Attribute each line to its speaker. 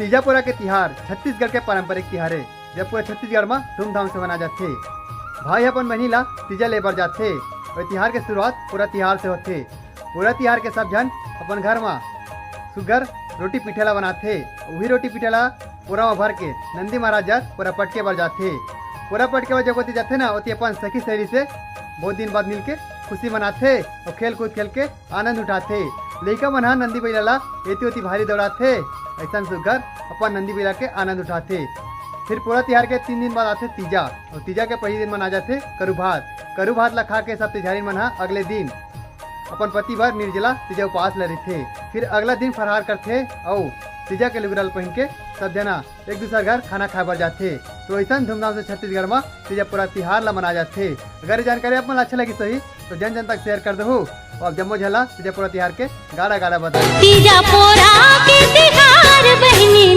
Speaker 1: तीजापुरा के तिहार छत्तीसगढ़ के पारंपरिक तिहार है। जब पूरे छत्तीसगढ़ में धूमधाम से मना जाते। भाई अपन बहनी ला तीजा लेबर जाते और तिहार के शुरुआत पूरा तिहार से होते। पूरा तिहार के सब जन अपन घर में सुगर रोटी पिठेला बनाते। वही रोटी पिठेला पूरा में भर के नंदी महाराज जात पूरा पटके बर जाते। पूरा पटके बर जब होती जाते ना होती अपन सखी सहेली से बहुत दिन बाद मिल के खुशी मनाते और खेल कूद खेल के आनंद उठाते। लड़का मन नंदी बैला ला एती ओती भारी दौड़ाते। ऐसा सुगर अपन नंदी बैला के आनंद उठाते। फिर पूरा तिहार के 3 दिन बाद आते तीजा और तीजा के पहले दिन मना जाते करू भात ला खा के सब तिहारी मन अगले दिन अपन पति भर निर्जला तीजा उपवास ल रहे। फिर अगला दिन फरहार करते और तीजा के लुगरल पहन के सब जना एक दूसरा घर खाना खाए बर जाते। तो ऐसा धूमधाम से छत्तीसगढ़ में तीजा पूरा तिहार ला मना जाते। अगर ये जानकारी आप मन अच्छा लगी सही तो जन जन तक शेयर कर दो और जम्मो झला तीजा पूरा तिहार के गाड़ा गाड़ा बता।
Speaker 2: तीजा पूरा के तिहार बहनी